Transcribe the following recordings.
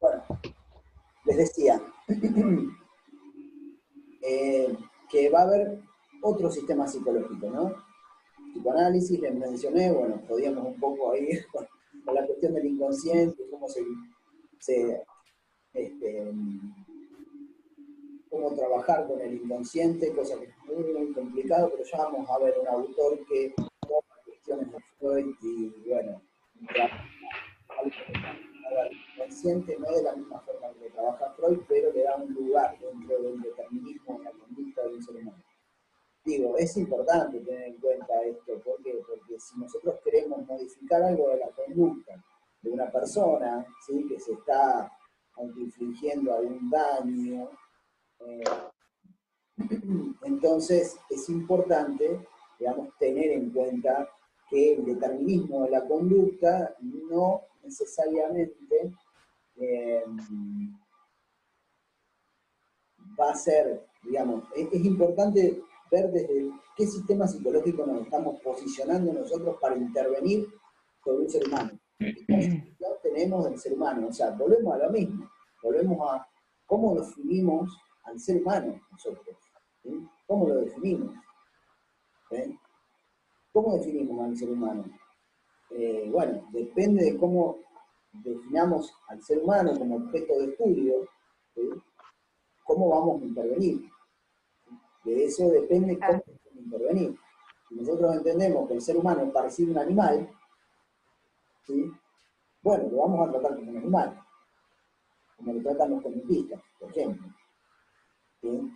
Bueno, les decía que va a haber otro sistema psicológico, ¿no? Psicoanálisis, les mencioné, bueno, podíamos un poco ahí con la cuestión del inconsciente, se este, cómo trabajar con el inconsciente, cosa que es muy complicado, pero ya vamos a ver un autor que toma cuestiones de Freud y, bueno, trabaja el inconsciente no de la misma forma que trabaja Freud, pero le da un lugar dentro del determinismo de la conducta de un ser humano. Digo, es importante tener en cuenta esto, ¿por qué? Porque si nosotros queremos modificar algo de la conducta de una persona, ¿sí?, que se está autoinfligiendo algún daño, entonces es importante, digamos, tener en cuenta que el determinismo de la conducta no necesariamente eh, va a ser, digamos, es importante ver desde qué sistema psicológico nos estamos posicionando nosotros para intervenir sobre un ser humano. ¿Qué concepción tenemos del ser humano? O sea, volvemos a lo mismo, volvemos a cómo definimos al ser humano nosotros. ¿Sí? ¿Cómo lo definimos? ¿Sí? ¿Cómo definimos al ser humano? Bueno, depende de cómo definamos al ser humano como objeto de estudio, ¿sí?, cómo vamos a intervenir. De eso depende cómo vamos a intervenir. Si nosotros entendemos que el ser humano es parecido a un animal, ¿sí?, bueno, lo vamos a tratar como un animal, como lo tratan los conductistas, por ejemplo. ¿Sí?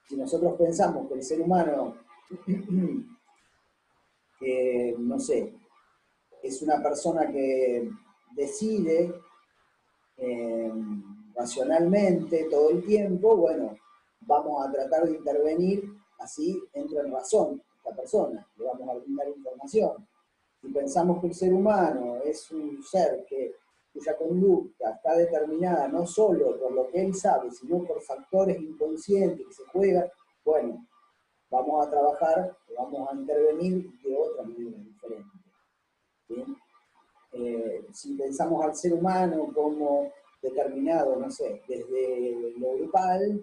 Si nosotros pensamos que el ser humano, no sé, es una persona que decide racionalmente todo el tiempo, bueno, vamos a tratar de intervenir, así entra en razón esta persona, le vamos a brindar información. Si pensamos que el ser humano es un ser cuya conducta está determinada no solo por lo que él sabe, sino por factores inconscientes que se juegan, bueno, vamos a trabajar, vamos a intervenir de otra manera diferente. ¿Sí? Si pensamos al ser humano como determinado, no sé, desde lo grupal,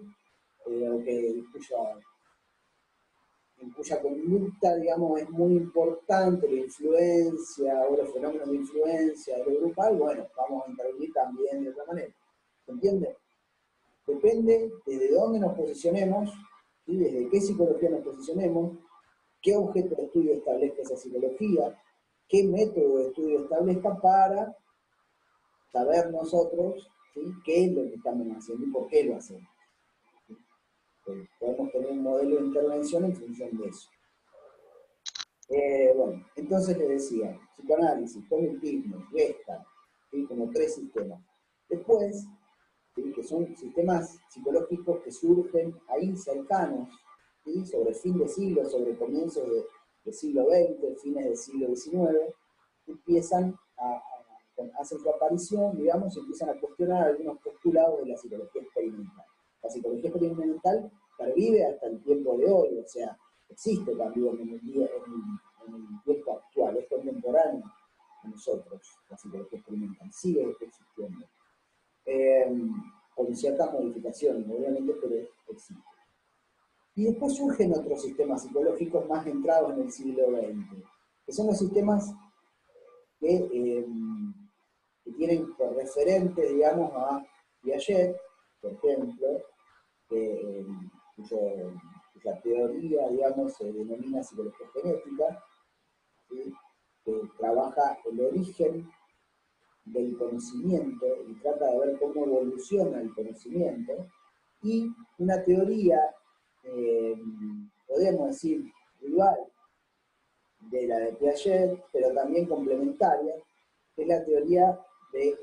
en cuya conducta, digamos, es muy importante la influencia o los fenómenos de influencia de lo grupal, bueno, vamos a intervenir también de otra manera. ¿Se entiende? Depende desde dónde nos posicionemos, ¿sí?, desde qué psicología nos posicionemos, qué objeto de estudio establezca esa psicología, qué método de estudio establezca para saber nosotros, ¿sí?, qué es lo que estamos haciendo y por qué lo hacemos. ¿Sí? Podemos tener un modelo de intervención en función de eso. Bueno, entonces les decía, psicoanálisis, conductismo, Gestalt, ¿sí?, como tres sistemas. Después, ¿sí?, que son sistemas psicológicos que surgen ahí cercanos, ¿sí?, sobre fin de siglo, sobre comienzos del siglo XX, fines del siglo XIX, hacen su aparición, digamos, y empiezan a cuestionar algunos postulados de la psicología experimental. La psicología experimental pervive hasta el tiempo de hoy, o sea, existe también en el tiempo actual, es contemporáneo a nosotros, la psicología experimental, sigue existiendo. Con ciertas modificaciones, obviamente, pero existe. Y después surgen otros sistemas psicológicos más entrados en el siglo XX, que son los sistemas que tienen por referente, digamos, a Piaget, por ejemplo, cuya teoría, digamos, se denomina psicología genética, ¿sí?, que trabaja el origen del conocimiento y trata de ver cómo evoluciona el conocimiento, y una teoría, podemos decir, rival de la de Piaget, pero también complementaria, que es la teoría de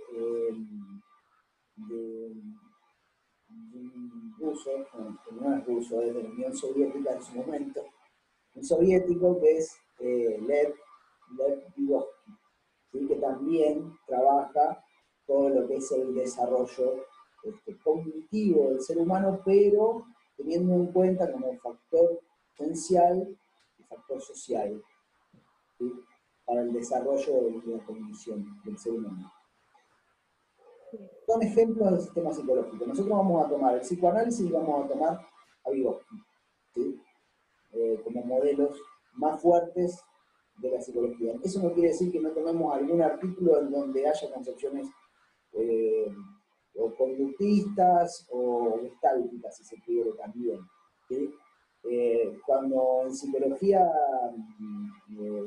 un ruso, que no es ruso, es de la Unión Soviética en su momento, un soviético que es Lev Vygotsky, ¿sí?, que también trabaja todo lo que es el desarrollo cognitivo del ser humano, pero teniendo en cuenta como factor esencial el factor social, ¿sí?, para el desarrollo de la cognición del ser humano. Son ejemplos del sistema psicológico. Nosotros vamos a tomar el psicoanálisis y vamos a tomar a Vygotsky, ¿sí? Como modelos más fuertes de la psicología. Eso no quiere decir que no tomemos algún artículo en donde haya concepciones o conductistas o gestálticas, si se quiere también, ¿sí? Cuando en psicología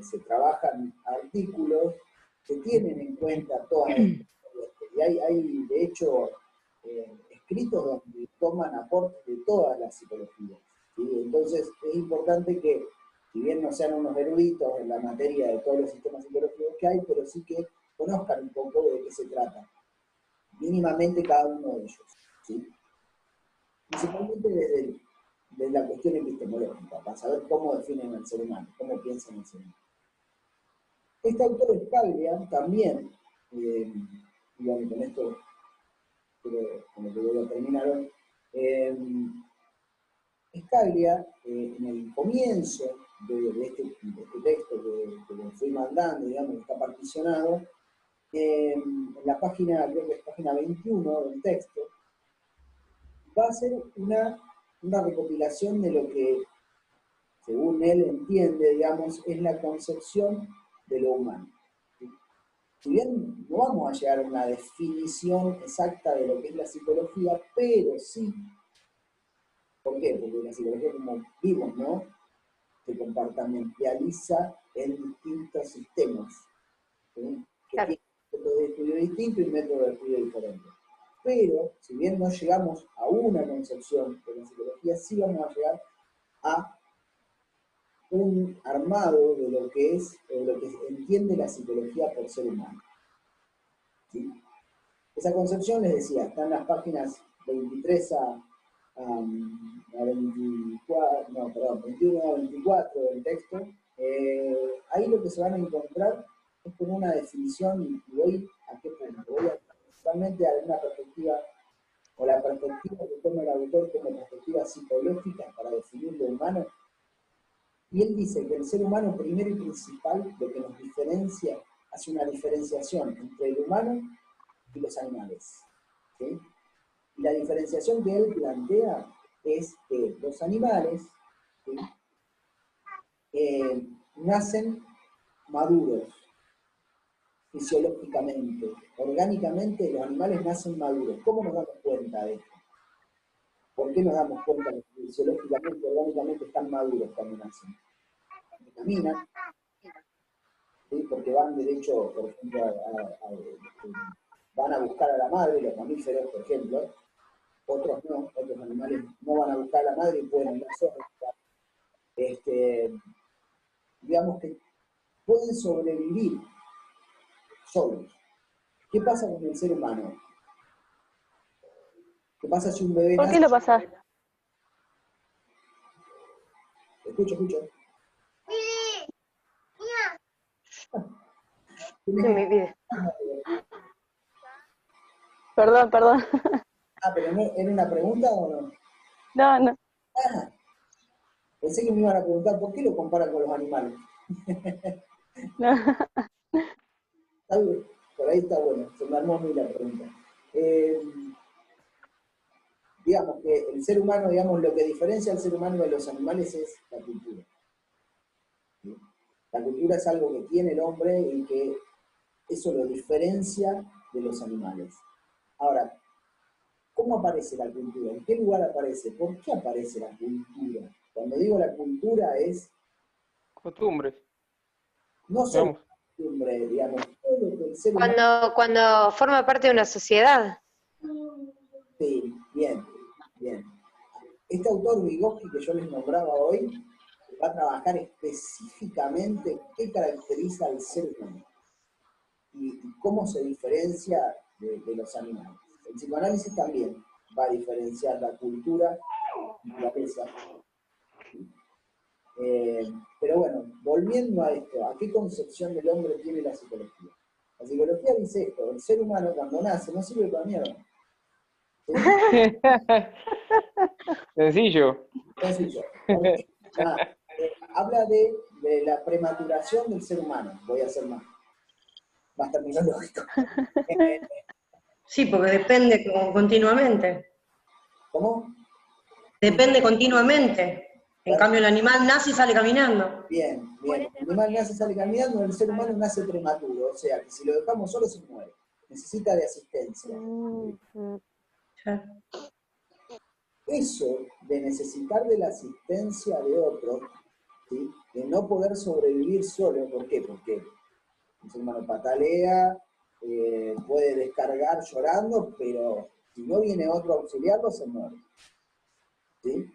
se trabajan artículos, se tienen en cuenta todas estas. Y hay de hecho, escritos donde toman aportes de todas las psicologías, ¿sí? Entonces es importante que, si bien no sean unos eruditos en la materia de todos los sistemas psicológicos que hay, pero sí que conozcan un poco de qué se trata, mínimamente cada uno de ellos, ¿sí? Principalmente desde la cuestión epistemológica, para saber cómo definen al ser humano, cómo piensan el ser humano. Este autor Scaglia también, y bueno, con esto como que voy a terminar hoy, Scaglia, en el comienzo de este texto que le fui mandando, digamos, que está particionado, en la página, creo que es página 21 del texto, va a hacer una recopilación de lo que, según él entiende, digamos, es la concepción de lo humano. Si bien no vamos a llegar a una definición exacta de lo que es la psicología, pero sí, ¿por qué? Porque la psicología, como vimos, ¿no?, se compartimentaliza en distintos sistemas, ¿sí? Que Claro. tienen métodos de estudio distintos y métodos de estudio diferentes. Pero, si bien no llegamos a una concepción de la psicología, sí vamos a llegar a un armado de lo que es, lo que entiende la psicología por ser humano, ¿sí? Esa concepción, les decía, está en las páginas 23 a 24, no, perdón, 21 a 24 del texto. Ahí lo que se van a encontrar es con una definición, y voy a qué punto, voy a principalmente a una perspectiva, o la perspectiva que toma el autor como perspectiva psicológica para definir lo humano. Y él dice que el ser humano, primero y principal, lo que nos diferencia, hace una diferenciación entre el humano y los animales, ¿sí? Y la diferenciación que él plantea es que los animales, ¿sí?, nacen maduros fisiológicamente, orgánicamente los animales nacen maduros. ¿Cómo nos damos cuenta de esto? ¿Por qué nos damos cuenta de que fisiológicamente, orgánicamente están maduros cuando nacen? Porque caminan, ¿sí? Porque van derecho, por ejemplo, van a buscar a la madre, los mamíferos, por ejemplo. Otros no, otros animales no van a buscar a la madre y pueden andar solos. Digamos que pueden sobrevivir solos. ¿Qué pasa con el ser humano? ¿Qué pasa si un bebé ¿Por nace? qué lo pasás? Escucho. Sí, mi vida. Perdón. Pero no, ¿era una pregunta o no? No. Ah, pensé que me iban a preguntar por qué lo comparan con los animales. Por ahí está bueno, se me armó a mí la pregunta. Digamos que el ser humano, digamos, lo que diferencia al ser humano de los animales es la cultura, ¿sí? La cultura es algo que tiene el hombre y que eso lo diferencia de los animales. Ahora, ¿cómo aparece la cultura? ¿En qué lugar aparece? ¿Por qué aparece la cultura? Cuando digo la cultura es Costumbres, no solo digamos. costumbre, digamos, todo lo que el ser humano... Cuando forma parte de una sociedad. Sí, bien. Este autor Vygotsky que yo les nombraba hoy va a trabajar específicamente qué caracteriza al ser humano y cómo se diferencia de los animales. El psicoanálisis también va a diferenciar la cultura y la pesa. Pero bueno, volviendo a esto, ¿a qué concepción del hombre tiene la psicología? La psicología dice esto: el ser humano cuando nace no sirve para mierda. Sencillo. Sencillo. Porque, habla de de la prematuración del ser humano, voy a ser más terminológico. Sí, porque depende continuamente. ¿Cómo? Depende continuamente. En cambio, el animal nace y sale caminando. Bien, bien. El animal nace y sale caminando, el ser humano nace prematuro, o sea, que si lo dejamos solo se muere. Necesita de asistencia. Eso de necesitar de la asistencia de otro, ¿sí? De no poder sobrevivir solo, ¿por qué? Porque el ser humano patalea, puede descargar llorando, pero si no viene otro a auxiliarlo, se muere. ¿Sí?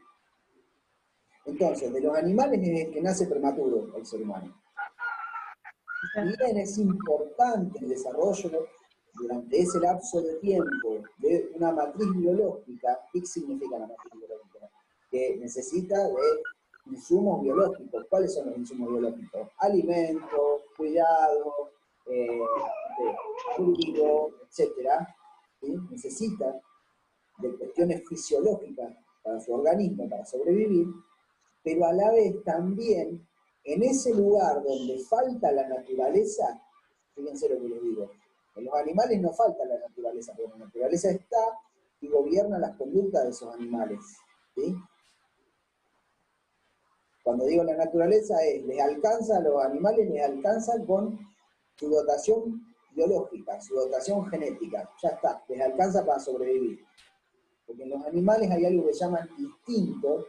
Entonces, de los animales es el que nace prematuro el ser humano. Si bien es importante el desarrollo durante ese lapso de tiempo de una matriz biológica, ¿qué significa la matriz biológica? Que necesita de insumos biológicos. ¿Cuáles son los insumos biológicos? Alimentos, cuidado, abrigo, etc. ¿Sí? Necesita de cuestiones fisiológicas para su organismo, para sobrevivir, pero a la vez también en ese lugar donde falta la naturaleza, fíjense lo que les digo, en los animales no falta la naturaleza, porque la naturaleza está y gobierna las conductas de esos animales. ¿Sí? Cuando digo la naturaleza es, les alcanza a los animales, les alcanza con su dotación biológica, su dotación genética, ya está, les alcanza para sobrevivir. Porque en los animales hay algo que llaman instintos,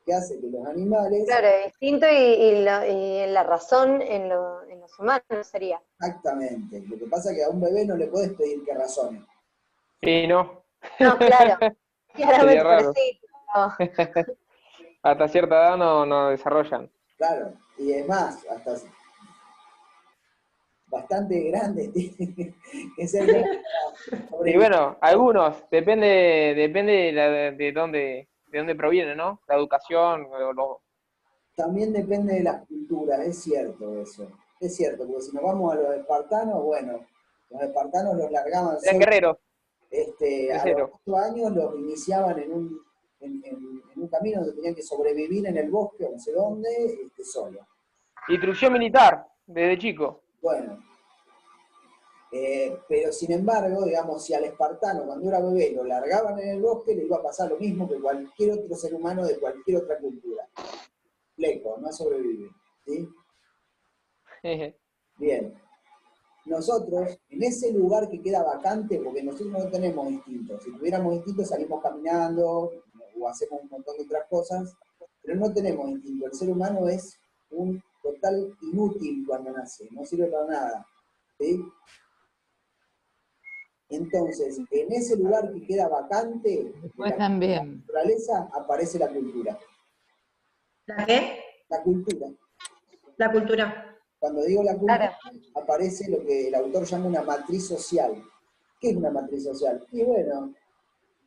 que hace que los animales... Claro, distinto y la razón en los humanos sería. Exactamente. Lo que pasa es que a un bebé no le puedes pedir que razone. Y no. No, claro. Sería Claramente, pero raro. sí. No. Hasta cierta edad no desarrollan. Claro. Y es más, hasta bastante grande tiene que ser. Y bueno, algunos, depende de dónde proviene, ¿no? La educación, También depende de las culturas, es cierto eso. Es cierto, porque si nos vamos a los espartanos, bueno, los espartanos los largaban eran solos. guerreros, A los guerreros. 8 años los iniciaban en un camino donde tenían que sobrevivir en el bosque o no sé dónde, solos. Instrucción militar, desde chico. Bueno, pero sin embargo, digamos, si al espartano cuando era bebé lo largaban en el bosque, le iba a pasar lo mismo que cualquier otro ser humano de cualquier otra cultura. Fleco, no sobrevive. ¿Sí? Bien. Nosotros, en ese lugar que queda vacante, porque nosotros no tenemos instintos, si tuviéramos instintos salimos caminando o hacemos un montón de otras cosas, pero no tenemos instinto. El ser humano es un total inútil cuando nace, no sirve para nada. ¿Sí? Entonces, en ese lugar que queda vacante de la naturaleza, aparece la cultura. ¿La qué? La cultura. La cultura. Cuando digo la cultura, Claro. aparece lo que el autor llama una matriz social. ¿Qué es una matriz social? Y bueno,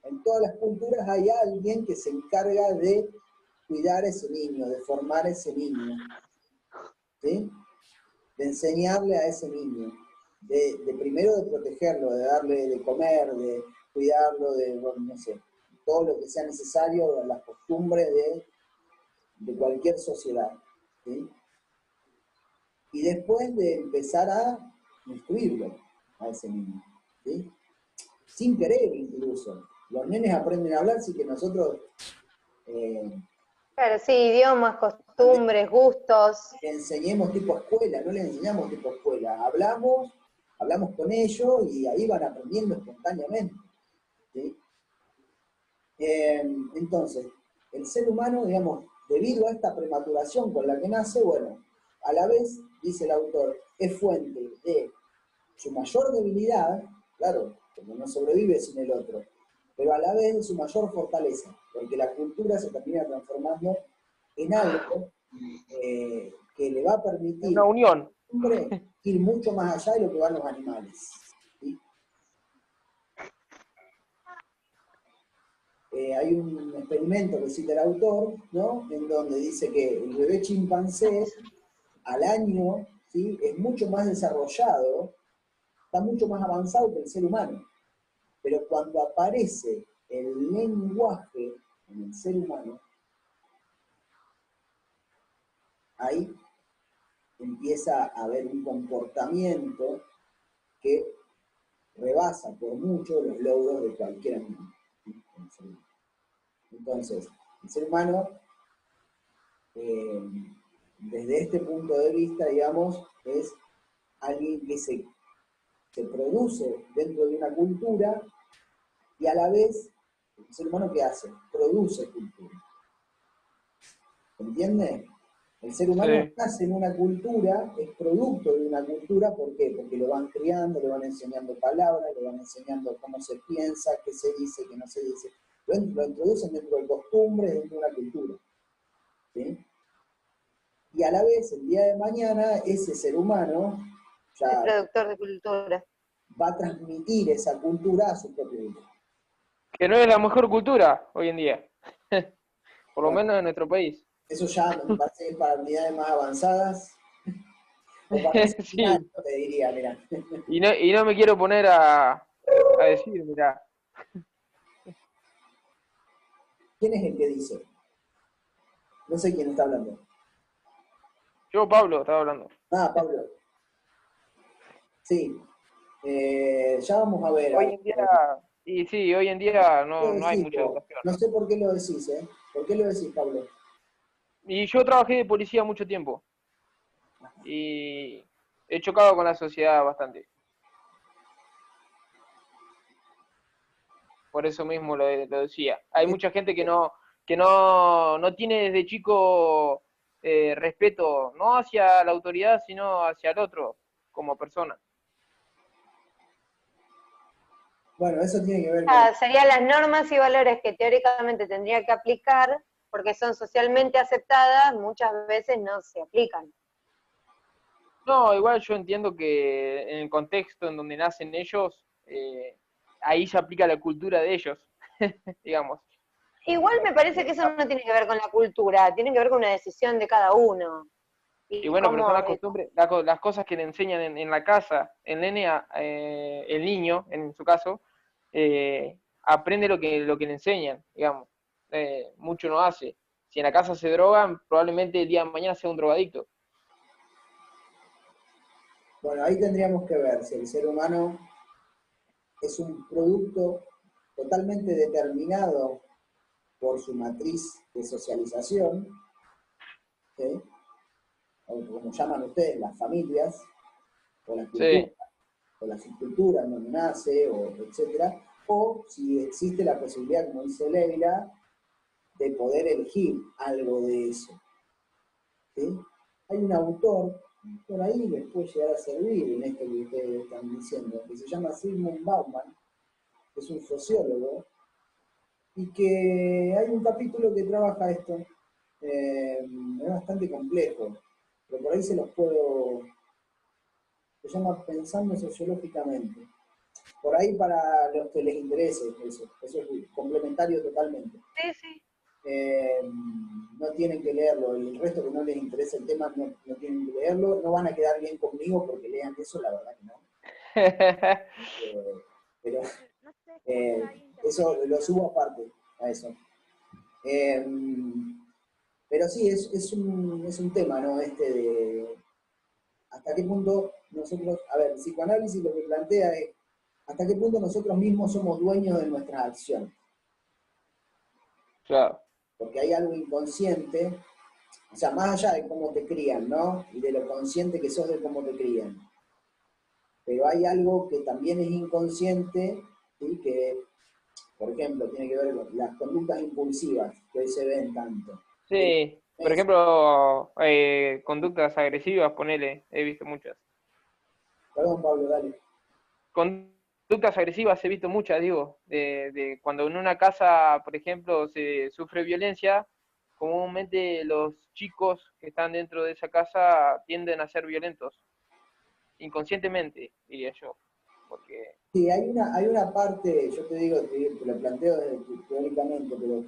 en todas las culturas hay alguien que se encarga de cuidar a ese niño, de formar a ese niño, ¿sí? De enseñarle a ese niño, de primero de protegerlo, de darle de comer, de cuidarlo, de, bueno, no sé, todo lo que sea necesario, las costumbres de cualquier sociedad, ¿sí? Y después de empezar a instruirlo a ese niño, ¿sí? Sin querer incluso. Los nenes aprenden a hablar, así que nosotros Claro, sí, idiomas, costumbres, gustos. le enseñemos tipo escuela, no les enseñamos tipo escuela. Hablamos con ellos y ahí van aprendiendo espontáneamente. ¿Sí? Entonces, el ser humano, digamos, debido a esta prematuración con la que nace, bueno, a la vez, dice el autor, es fuente de su mayor debilidad, claro, porque no sobrevive sin el otro, pero a la vez de su mayor fortaleza, porque la cultura se termina transformando en algo que le va a permitir Una unión. hombre ir mucho más allá de lo que van los animales. ¿Sí? Hay un experimento que cita el autor, ¿no? En donde dice que el bebé chimpancé al año, ¿sí? Es mucho más desarrollado, está mucho más avanzado que el ser humano. Pero cuando aparece el lenguaje en el ser humano, ahí empieza a haber un comportamiento que rebasa por mucho los logros de cualquier animal. Entonces, el ser humano, desde este punto de vista, digamos, es alguien que se produce dentro de una cultura y a la vez, el ser humano ¿qué hace? Produce cultura. ¿Entiende? El ser humano Sí. nace en una cultura, es producto de una cultura, ¿por qué? Porque lo van criando, le van enseñando palabras, le van enseñando cómo se piensa, qué se dice, qué no se dice. Lo introducen dentro de costumbres, dentro de una cultura. ¿Sí? Y a la vez, el día de mañana, ese ser humano El ya productor de cultura. va a transmitir esa cultura a su propio hijo. Que no es la mejor cultura hoy en día. Por lo Bueno, menos en nuestro país. eso ya me parece que es para unidades más avanzadas, o para ese final, Sí. te diría, mira. Y no me quiero poner a decir, mirá. ¿Quién es el que dice? No sé quién está hablando. Yo, Pablo, estaba hablando. Ah, Pablo. Sí. Ya vamos a ver. Hoy en día, y sí, hoy en día Lo no hay decís mucha vos. educación. No sé por qué lo decís, ¿eh? ¿Por qué lo decís, Pablo? Y yo trabajé de policía mucho tiempo. Y he chocado con la sociedad bastante. Por eso mismo lo decía. Hay mucha gente que no tiene desde chico respeto, no hacia la autoridad, sino hacia el otro, como persona. Bueno, eso tiene que ver con... Serían las normas y valores que teóricamente tendría que aplicar, porque son socialmente aceptadas, muchas veces no se aplican. No, igual yo entiendo que en el contexto en donde nacen ellos, ahí se aplica la cultura de ellos, digamos. Igual me parece que eso no tiene que ver con la cultura, tiene que ver con una decisión de cada uno. Y Y bueno, pero son cómo, las costumbres, las cosas que le enseñan en la casa. El nene, el niño, en su caso, aprende lo que le enseñan, digamos. Mucho no hace. Si en la casa se drogan, probablemente el día de mañana sea un drogadicto. Bueno, ahí tendríamos que ver si el ser humano es un producto totalmente determinado por su matriz de socialización, ¿sí? O como llaman ustedes, las familias, o la cultura, Sí, o la subcultura en donde nace, o etcétera, o si existe la posibilidad, como dice Leila, de poder elegir algo de eso. ¿Sí? Hay un autor, por ahí les puede llegar a servir en esto que ustedes están diciendo, que se llama Zygmunt Bauman, que es un sociólogo, y que hay un capítulo que trabaja esto. Es bastante complejo, pero por ahí se los puedo... Se llama Pensando Sociológicamente. Por ahí para los que les interese eso es complementario totalmente. sí, sí. No tienen que leerlo, y el resto que no les interesa el tema no tienen que leerlo, no van a quedar bien conmigo porque lean eso, la verdad que no. Pero No se escucha, hay eso lo interferencia. subo aparte a eso. Eh, pero sí, es un tema, ¿no? Este de hasta qué punto nosotros, a ver, el psicoanálisis lo que plantea es hasta qué punto nosotros mismos somos dueños de nuestras acciones. claro. Porque hay algo inconsciente, o sea, más allá de cómo te crían, ¿no? Y de lo consciente que sos de cómo te crían. Pero hay algo que también es inconsciente, ¿sí? Que, por ejemplo, tiene que ver con las conductas impulsivas que hoy se ven tanto. ¿Sí? Sí, por ejemplo, conductas agresivas, ponele, he visto muchas. Perdón, Pablo, dale. Conductas agresivas he visto muchas, digo, de cuando en una casa, por ejemplo, se sufre violencia, comúnmente los chicos que están dentro de esa casa tienden a ser violentos, inconscientemente, diría yo, porque Sí, hay una parte, yo te digo, te lo planteo teóricamente, pero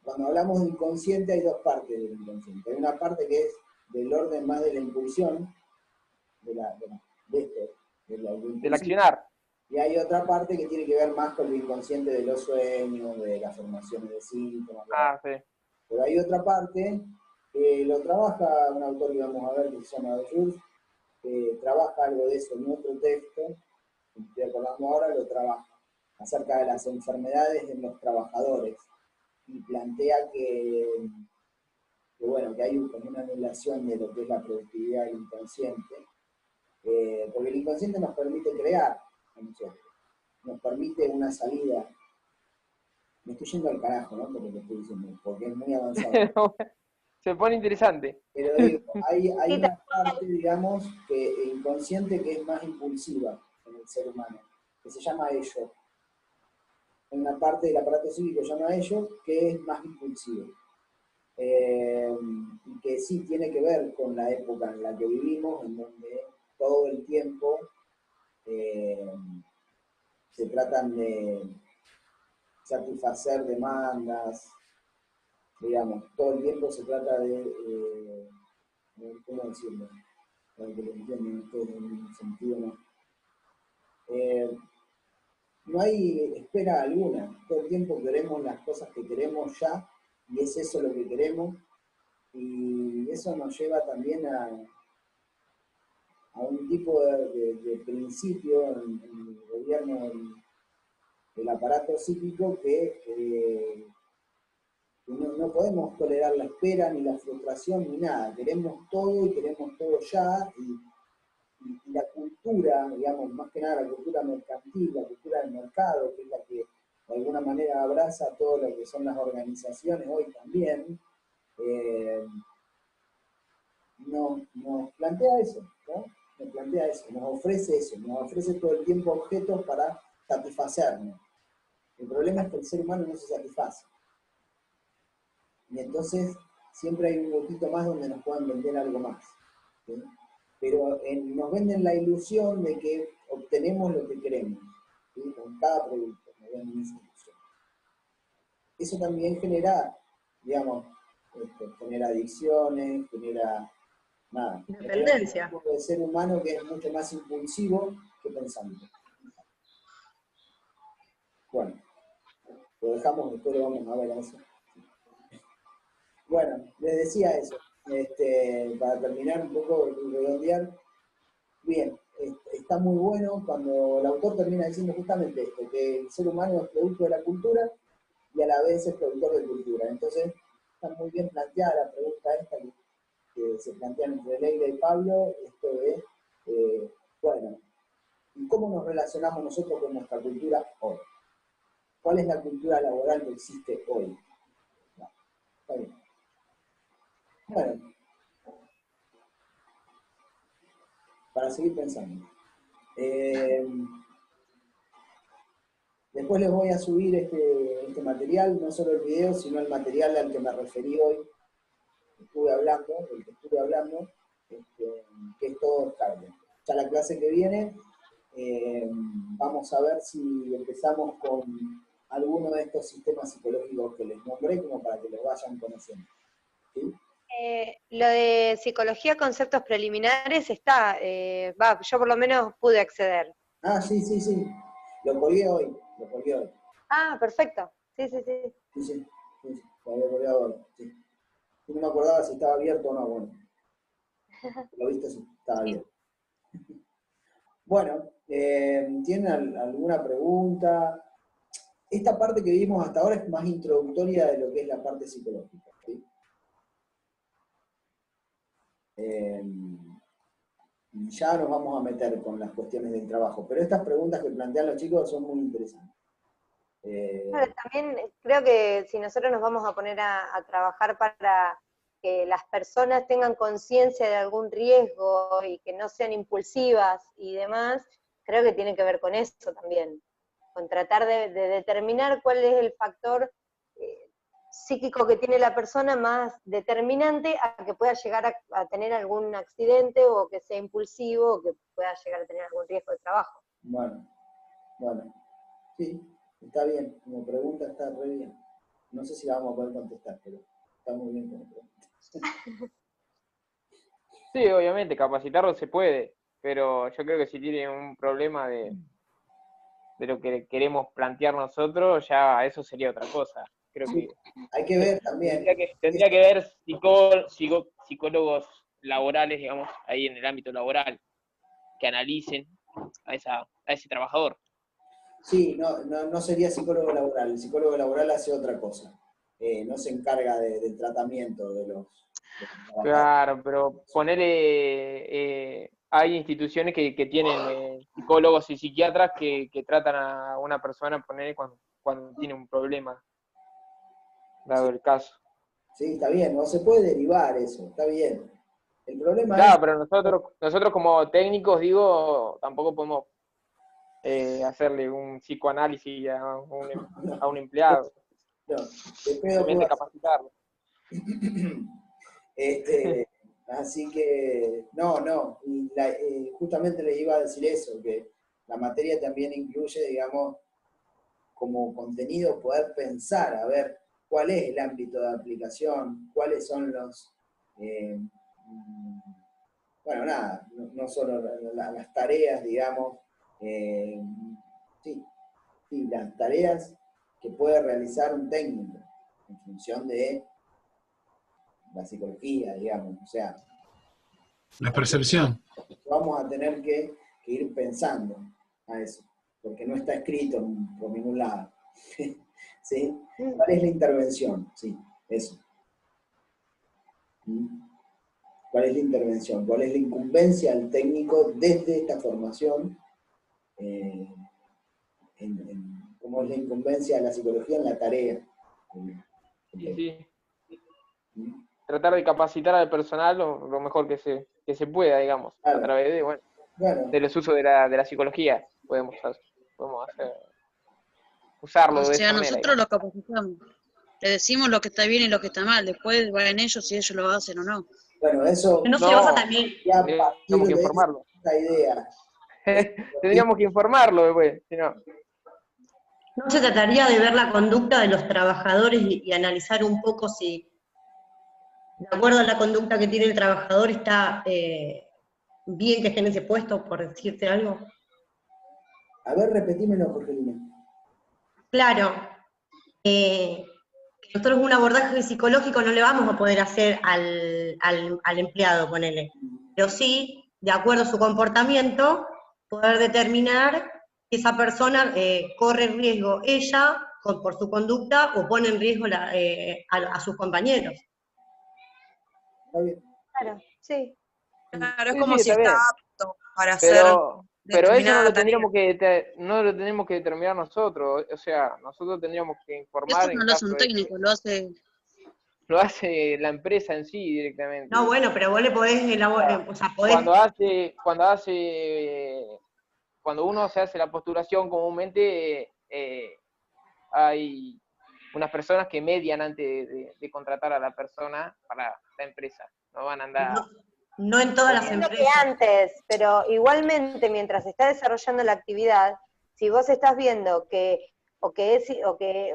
cuando hablamos de inconsciente hay dos partes del inconsciente. Hay una parte que es del orden más de la impulsión, de esto, de lo del impulsivo, accionar, y hay otra parte que tiene que ver más con lo inconsciente de los sueños, de las formaciones de síntomas, bla, bla. sí, Pero hay otra parte Lo trabaja un autor que vamos a ver que se llama Jules, trabaja algo de eso en otro texto, que me estoy acordando ahora, lo trabaja, acerca de las enfermedades en los trabajadores, y plantea bueno, que hay como una anulación de lo que es la productividad del inconsciente, porque el inconsciente nos permite crear a nosotros, nos permite una salida. Me estoy yendo al carajo, ¿no? Por lo que estoy diciendo, porque es muy avanzado. Se pone interesante. Pero digo, hay Sí, una parte, digamos, inconsciente que es más impulsiva en el ser humano, que se llama ello. Hay una parte del aparato psíquico que se llama ello, que es más impulsivo. Y que sí tiene que ver con la época en la que vivimos, en donde todo el tiempo se tratan de satisfacer demandas, digamos, todo el tiempo se trata de ¿cómo decirlo? Para que lo entiendan ustedes en un sentido más. No hay espera alguna, todo el tiempo queremos las cosas que queremos ya, y es eso lo que queremos, y eso nos lleva también a un tipo de principio en el gobierno del aparato psíquico que no podemos tolerar la espera, ni la frustración, ni nada. Queremos todo y queremos todo ya, y la cultura, digamos, más que nada la cultura mercantil, la cultura del mercado, que es la que de alguna manera abraza todo lo que son las organizaciones hoy también, nos plantea eso, ¿no? Nos plantea eso, nos ofrece todo el tiempo objetos para satisfacernos. El problema es que el ser humano no se satisface. Y entonces siempre hay un poquito más donde nos puedan vender algo más, ¿sí? Pero nos venden la ilusión de que obtenemos lo que queremos, ¿sí? Con cada producto, nos venden esa ilusión. Eso también genera, digamos, genera adicciones, genera nada. Dependencia. Un tipo de ser humano que es mucho más impulsivo que pensante. Bueno, lo dejamos, después lo vamos a ver a eso. Bueno, les decía eso, para terminar un poco, redondear. Bien, está muy bueno cuando el autor termina diciendo justamente esto, que el ser humano es producto de la cultura y a la vez es productor de cultura. Entonces, está muy bien planteada la pregunta esta que se plantean entre Leila y Pablo, esto de, bueno, ¿y cómo nos relacionamos nosotros con nuestra cultura hoy? ¿Cuál es la cultura laboral que existe hoy? No, está bien. Bueno, para seguir pensando. Después les voy a subir este material, no solo el video, sino el material al que me referí hoy, del que estuve hablando, que es todo descarga. Ya la clase que viene, vamos a ver si empezamos con alguno de estos sistemas psicológicos que les nombré, como para que los vayan conociendo. ¿Sí? Lo de psicología, conceptos preliminares está, yo por lo menos pude acceder. Ah, sí. Lo colgué hoy. Ah, perfecto. Sí. Sí, lo había colgado hoy. Sí. Y no me acordaba si estaba abierto o no, bueno. Lo viste, sí, estaba abierto. Bueno, ¿tienen alguna pregunta? Esta parte que vimos hasta ahora es más introductoria de lo que es la parte psicológica, ¿sí? Ya nos vamos a meter con las cuestiones del trabajo, pero estas preguntas que plantean los chicos son muy interesantes. Bueno, también creo que si nosotros nos vamos a poner a trabajar para que las personas tengan conciencia de algún riesgo y que no sean impulsivas y demás, creo que tiene que ver con eso también, con tratar de determinar cuál es el factor psíquico que tiene la persona más determinante a que pueda llegar a tener algún accidente o que sea impulsivo o que pueda llegar a tener algún riesgo de trabajo. Bueno, sí, está bien, como pregunta está re bien. No sé si la vamos a poder contestar, pero está muy bien como pregunta. Sí, obviamente, capacitarlo se puede, pero yo creo que si tiene un problema de lo que queremos plantear nosotros, ya eso sería otra cosa. Creo que Hay que ver también. tendría que ver psicólogos laborales, digamos, ahí en el ámbito laboral, que analicen a ese trabajador. Sí, no sería psicólogo laboral. El psicólogo laboral hace otra cosa. No se encarga del tratamiento de los trabajadores. Claro, pero ponele, hay instituciones que tienen psicólogos y psiquiatras que tratan a una persona, ponele, cuando tiene un problema, dado el caso. Sí, está bien, no se puede derivar eso, está bien. El problema Claro, pero nosotros como técnicos, digo, tampoco podemos hacerle un psicoanálisis a un empleado, no, de pedo simplemente puedo capacitarlo. Así que, y justamente les iba a decir eso, que la materia también incluye, digamos, como contenido poder pensar, a ver cuál es el ámbito de aplicación, cuáles son los, bueno, nada, no solo las tareas, digamos, sí, las tareas que puede realizar un técnico en función de la psicología, digamos, o sea, La percepción. vamos a tener que ir pensando a eso, porque no está escrito por ningún lado. ¿Sí? ¿Cuál es la intervención? Sí, eso. ¿Cuál es la intervención? ¿Cuál es la incumbencia al técnico desde esta formación? ¿Cómo es la incumbencia de la psicología en la tarea? Sí. Tratar de capacitar al personal lo mejor que se pueda, digamos, Claro. a través de los usos de la psicología. Podemos usarlo de esa manera. Nosotros lo capacitamos. Le decimos lo que está bien y lo que está mal. Después va en ellos si ellos lo hacen o no. Bueno, eso No se basa también. ya Tendríamos que informarlo. esta idea. Tendríamos que informarlo después, si no. ¿No se trataría de ver la conducta de los trabajadores y analizar un poco si, de acuerdo a la conducta que tiene el trabajador, está bien que esté en ese puesto, por decirte algo? A ver, repetímelo, Jorgelina. Claro, nosotros un abordaje psicológico no le vamos a poder hacer al empleado, ponele, pero sí, de acuerdo a su comportamiento, poder determinar si esa persona corre riesgo ella por su conducta o pone en riesgo a sus compañeros. ¿Está bien? Claro, sí. Claro, es Sí, como sí, si está está bien. apto para hacer Pero eso no determinada lo tarea. tenemos que determinar nosotros. O sea, nosotros tendríamos que informar Eso en no lo hace caso un de técnico, que lo hace... lo hace la empresa en sí directamente. No, bueno, pero vos le podés elaborar, o sea, podés... Cuando uno se hace la postulación comúnmente, hay unas personas que median antes de contratar a la persona para la empresa. No van a andar... No en todas las Entiendo que empresas. antes, pero igualmente mientras se está desarrollando la actividad, si vos estás viendo que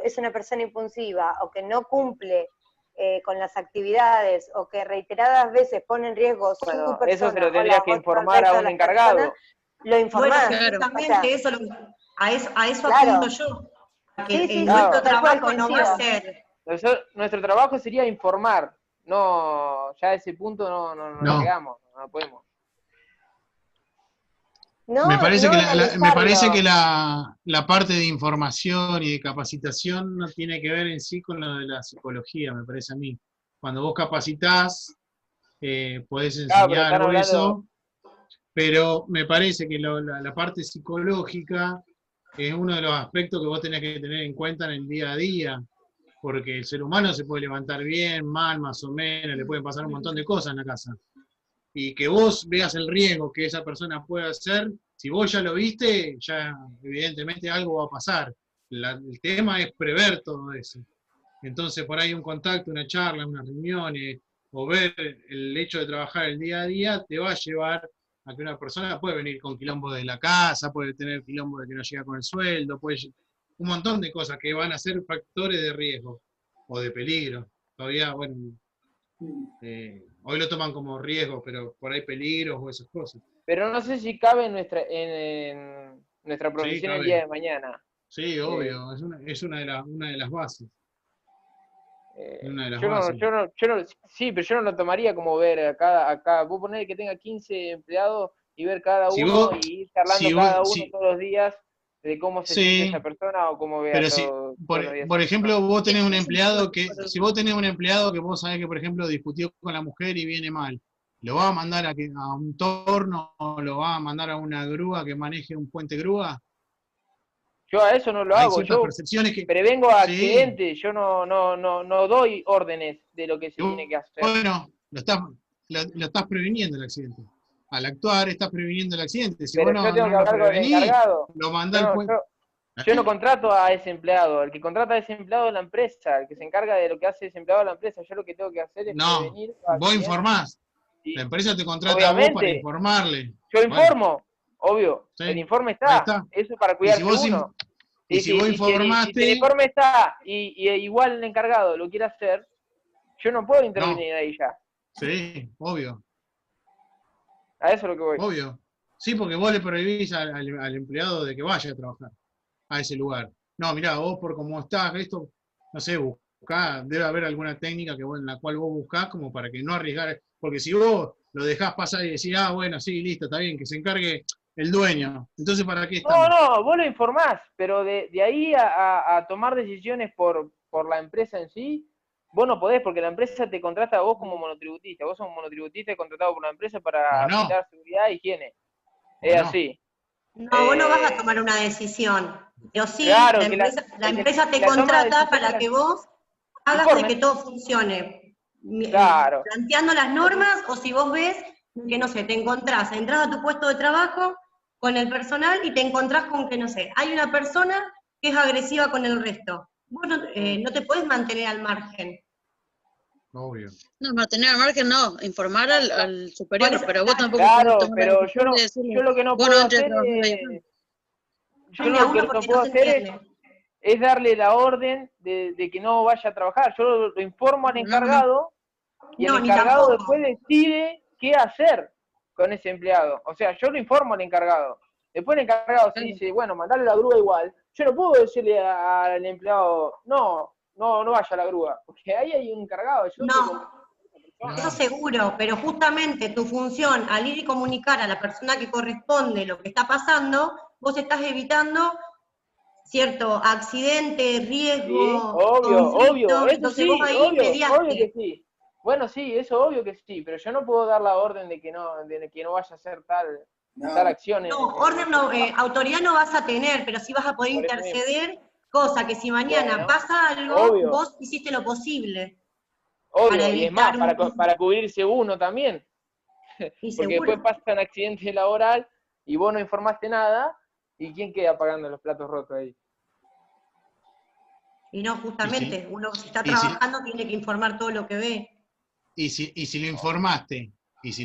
es una persona impulsiva o que no cumple con las actividades o que reiteradas veces pone en riesgo su Bueno, persona eso se lo o tendría la que otra informar resto a de un las encargado. personas, lo informás. Bueno, Claro. justamente a eso Claro. apunto yo. Que Sí, nuestro tal cual, trabajo no va a coincido. ser... Nuestro trabajo sería informar. No, ya a ese punto no llegamos, no podemos. No, Me parece no que analizarlo. la parte de información y de capacitación no tiene que ver en sí con lo de la psicología, me parece a mí. Cuando vos capacitás, podés Claro, pero enseñar están o hablando... eso, pero me parece que la parte psicológica es uno de los aspectos que vos tenés que tener en cuenta en el día a día, porque el ser humano se puede levantar bien, mal, más o menos, le pueden pasar un montón de cosas en la casa. Y que vos veas el riesgo que esa persona puede hacer, si vos ya lo viste, ya evidentemente algo va a pasar. El tema es prever todo eso. Entonces por ahí un contacto, una charla, unas reuniones, o ver el hecho de trabajar el día a día, te va a llevar a que una persona puede venir con quilombo de la casa, puede tener quilombo de que no llega con el sueldo, un montón de cosas que van a ser factores de riesgo o de peligro. Todavía, bueno, hoy lo toman como riesgo, pero por ahí peligros o esas cosas. Pero no sé si cabe en nuestra profesión el día de mañana. Sí, obvio, es una de las bases. Una de las Yo no, bases. sí, pero yo no lo tomaría como ver a cada, vos ponés que tenga 15 empleados y ver cada Si uno vos, y ir charlando si cada vos, uno si, todos los días de cómo se siente esa sí, persona o cómo ve a pero si, todos los días por esa persona. ejemplo, vos tenés un Eso me empleado parece que, para si vos tenés un empleado que vos sabés que, por ejemplo, discutió con la mujer y viene mal, ¿lo vas a mandar a un torno o lo vas a mandar a una grúa que maneje un puente grúa? Yo a eso no lo Hay hago, ciertas yo percepciones que, prevengo sí, accidentes, yo no doy órdenes de lo que se tiene que hacer. bueno, lo estás previniendo el accidente. Al actuar estás previniendo el accidente. Si vos Pero yo tengo no que lo hablar con el prevenís, encargado. lo Yo mandás al no, puente. yo no contrato a ese empleado, el que contrata a ese empleado es la empresa, el que se encarga de lo que hace ese empleado es la empresa. Yo lo que tengo que hacer es No, prevenir los vos accidentes. informás. La Y empresa te contrata a vos para obviamente, informarle. yo Bueno, informo, obvio, el sí, informe ahí está, está. eso es para Y si cuidarse vos, uno. y si vos Y si el informaste, informe está y igual el encargado lo quiere hacer, yo no puedo no, intervenir ahí ya. sí, obvio, A eso es lo que voy. obvio. Sí, porque vos le prohibís al empleado de que vaya a trabajar a ese lugar. No, mirá, vos por cómo estás, esto, no sé, buscá, debe haber alguna técnica en la cual vos buscás como para que no arriesgar, porque si vos lo dejás pasar y decís, ah, bueno, sí, listo, está bien, que se encargue el dueño, entonces ¿para qué No, estamos? no, vos lo informás, pero de ahí a tomar decisiones por la empresa en sí, vos no podés, porque la empresa te contrata a vos como monotributista. Vos sos un monotributista contratado por la empresa O para no, brindar seguridad e higiene. o Es no. así. No, vos no vas a tomar Eh, una decisión. Pero sí, claro, la el empresa que te la toma de contrata decisiones para la que vos hagas de informe. que todo funcione. Claro. Planteando las normas, o si vos ves que, no sé, te encontrás, entras a tu puesto de trabajo con el personal y te encontrás con que, no sé, hay una persona que es agresiva con el resto. Vos no te podés mantener al margen. Obvio. No, mantener al margen no, informar al Por superior, eso, pero vos tampoco podés Claro, tomar la pero decisión de decirle, yo lo que no vos no puedo entres a hacer trabajar ahí acá. es, yo cambia lo que uno no porque puedo no se hacer entiende. es darle la orden de que no vaya a trabajar. Yo lo informo al No, no, encargado y el No, ni encargado tampoco. después decide qué hacer con ese empleado. O sea, yo lo informo al encargado. Después el encargado se claro. dice, bueno, mandarle la grúa igual. Yo no puedo decirle al empleado, no vaya a la grúa, porque ahí hay un encargado, yo estoy con No, otra eso persona. No, seguro, pero justamente tu función al ir y comunicar a la persona que corresponde lo que está pasando, vos estás evitando cierto accidente, Sí, riesgo, obvio, conflicto, eso entonces vos sí, ahí obvio que mediaste. sí. Bueno, sí, eso obvio que sí, pero yo no puedo dar la orden de que no vaya a hacer tal No, acción No, en orden nuestro no, trabajo, autoridad no vas a tener, pero sí vas a poder por eso mismo. interceder, cosa que si mañana Bueno, pasa algo, obvio, vos hiciste lo posible para obvio, y es más, evitar para cubrirse uno también, y porque después seguro. pasa un accidente laboral y vos no informaste nada, ¿y quién queda pagando los platos rotos ahí? Y no, y si, justamente, uno si está y si, trabajando tiene que informar todo lo que ve. y si lo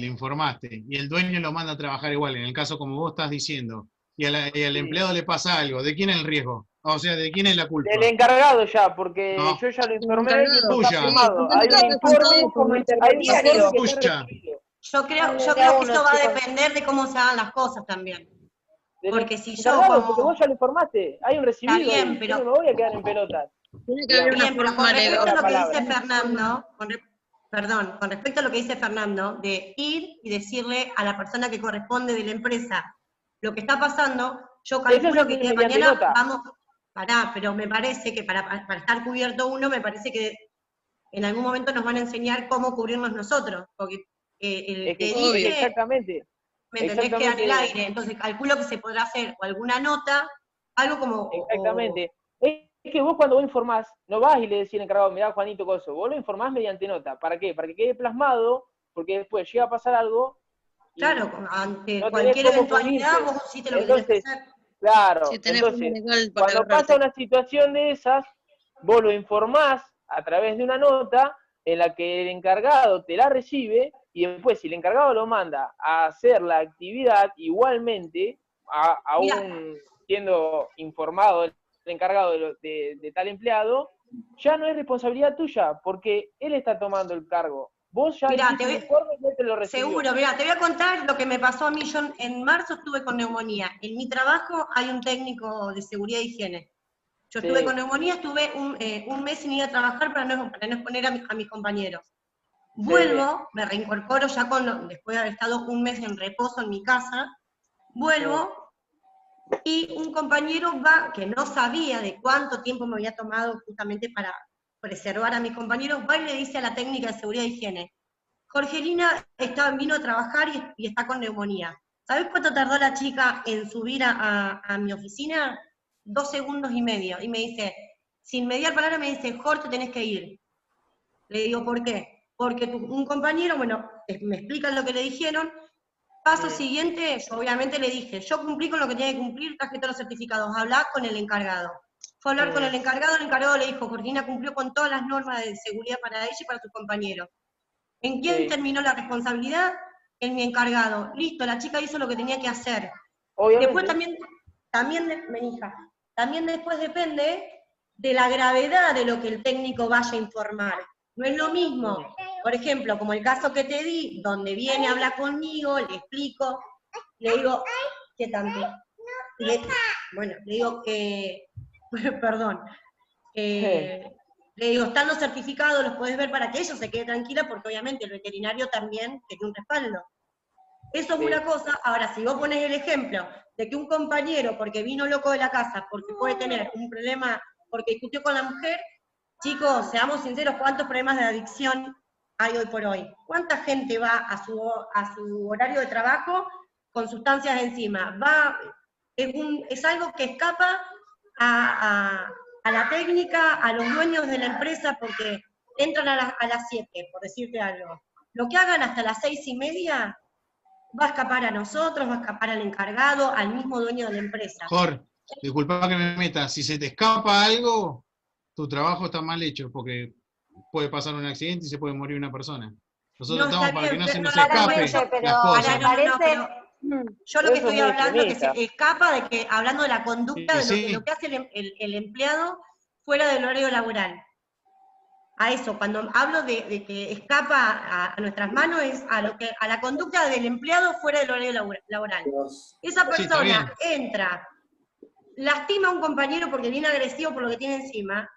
informaste, y el dueño lo manda a trabajar igual, en el caso como vos estás diciendo, y al Sí. empleado le pasa algo, ¿de quién es el riesgo? O sea, ¿de quién es la Del culpa? encargado ya, porque No, yo ya lo El informé y eso encargado, está tuya, sí, firmado. suponte Hay que un estás con informe, todo como hay un informe intermediario. que está tuya. recibido. Yo De creo a que uno, eso va a chicos. depender de cómo se hagan las cosas también. Del Porque si yo encargado, porque vos como, ya lo informaste. Hay un está recibido bien, ahí. Yo no me voy a quedar en pelotas, tiene que haber digamos. una bien, pero con forma Esa es respecto legal. a la lo que dice palabra. Fernando, con respecto a lo que dice Fernando, de ir y decirle a la persona que corresponde de la empresa lo que está pasando, yo Eso se calculo que el hace día de mediante mañana nota. vamos, pero me parece que para estar cubierto uno, me parece que en algún momento nos van a enseñar cómo cubrirnos nosotros, porque el Es que que sí, es que dice, exactamente. ¿me entendés? Queda en el Exactamente. aire, entonces calculo que se podrá hacer o alguna nota, algo como, Exactamente. Es que vos cuando vos informás, no vas y le decís al encargado, mirá Juanito Coso, vos lo informás mediante nota. ¿Para qué? Para que quede plasmado, porque después llega a pasar algo claro, y ante no tenés cualquier cómo eventualidad cubrirte. vos hiciste lo que tenías que Entonces, hacer. Si claro, tenés forma entonces, legal para cuando pasa agarrarte. una situación de esas, vos lo informás a través de una nota en la que el encargado te la recibe y después si el encargado lo manda a hacer la actividad igualmente, Mira, aún siendo informado el encargado de tal empleado, ya no es responsabilidad tuya, porque él está tomando el cargo. Vos ya mira, hiciste el informe y él te lo recibió. seguro, mira, te voy a contar lo que me pasó a mí. Yo en marzo estuve con neumonía. En mi trabajo hay un técnico de seguridad e higiene. Yo Sí. estuve con neumonía, estuve un mes sin ir a trabajar para no exponer a mis compañeros. Vuelvo, me reincorporo ya después de haber estado un mes en reposo en mi casa, vuelvo y un compañero va, que no sabía de cuánto tiempo me había tomado justamente para preservar a mis compañeros, va y le dice a la técnica de seguridad e higiene, Jorgelina vino a trabajar y está con neumonía. ¿Sabés cuánto tardó la chica en subir a mi oficina? 2 segundos y medio. Y me dice, sin mediar palabra, me dice, Jorge, te tenés que ir. Le digo, ¿por qué? Porque un compañero, bueno, me explican lo que le dijeron. Paso siguiente, yo obviamente le dije, yo cumplí con lo que tenía que cumplir, traje todos los certificados, hablá con el encargado. Fue a hablar con el encargado le dijo, Jorgelina cumplió con todas las normas de seguridad para ella y para sus compañeros. ¿En quién terminó la responsabilidad? En mi encargado. Listo, la chica hizo lo que tenía que hacer. Obviamente. Después también después depende de la gravedad de lo que el técnico vaya a informar. No es lo mismo, por ejemplo, como el caso que te di, donde viene a hablar conmigo, le explico, le digo, ¿qué tanto? Bueno, le digo que, perdón, le digo, están los certificados, los podés ver para que ella se quede tranquila, porque obviamente el veterinario también tiene un respaldo. Eso es una cosa. Ahora, si vos pones el ejemplo de que un compañero, porque vino loco de la casa, porque puede tener un problema, porque discutió con la mujer, chicos, seamos sinceros, ¿cuántos problemas de adicción hay hoy por hoy? ¿Cuánta gente va a su horario de trabajo con sustancias encima? Es algo que escapa a la técnica, a los dueños de la empresa, porque entran a las 7, por decirte algo. Lo que hagan hasta las 6:30 va a escapar a nosotros, va a escapar al encargado, al mismo dueño de la empresa. Jorge, disculpa que me meta, si se te escapa algo, tu trabajo está mal hecho, porque puede pasar un accidente y se puede morir una persona. Nosotros estamos para que no se nos escape las cosas. Yo lo que Eso es estoy muy hablando es que extremista. se escapa de que, hablando de la conducta, Sí, de lo que hace el empleado fuera del horario laboral. A eso, cuando hablo de que escapa a nuestras manos, es a la conducta del empleado fuera del horario laboral. Esa Sí, está bien. persona entra, lastima a un compañero porque viene agresivo por lo que tiene encima.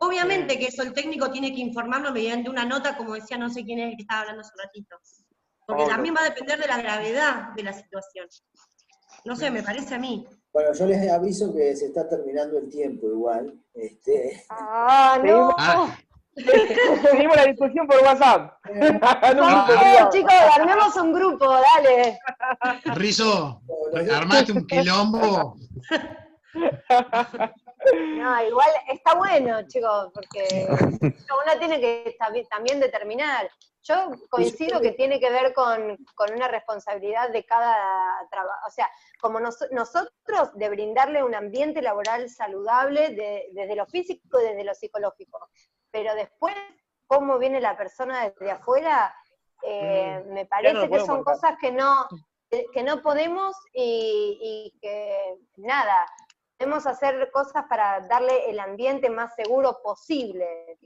Obviamente que eso el técnico tiene que informarlo mediante una nota, como decía no sé quién es el que estaba hablando hace un ratito. Porque Obvio. también va a depender de la gravedad de la situación. No sé, me parece a mí. Bueno, yo les aviso que se está terminando el tiempo igual. ¡Ah, no! Seguimos la discusión por WhatsApp. Por favor, chicos, armemos un grupo, dale. Rizo, armaste un quilombo. No, igual está bueno, chicos, porque uno tiene que también determinar. Yo coincido que tiene que ver con una responsabilidad de cada trabajo. O sea, como nosotros de brindarle un ambiente laboral saludable desde lo físico y desde lo psicológico. Pero después, cómo viene la persona desde afuera, me parece que son cosas que no podemos y que, nada, debemos hacer cosas para darle el ambiente más seguro posible.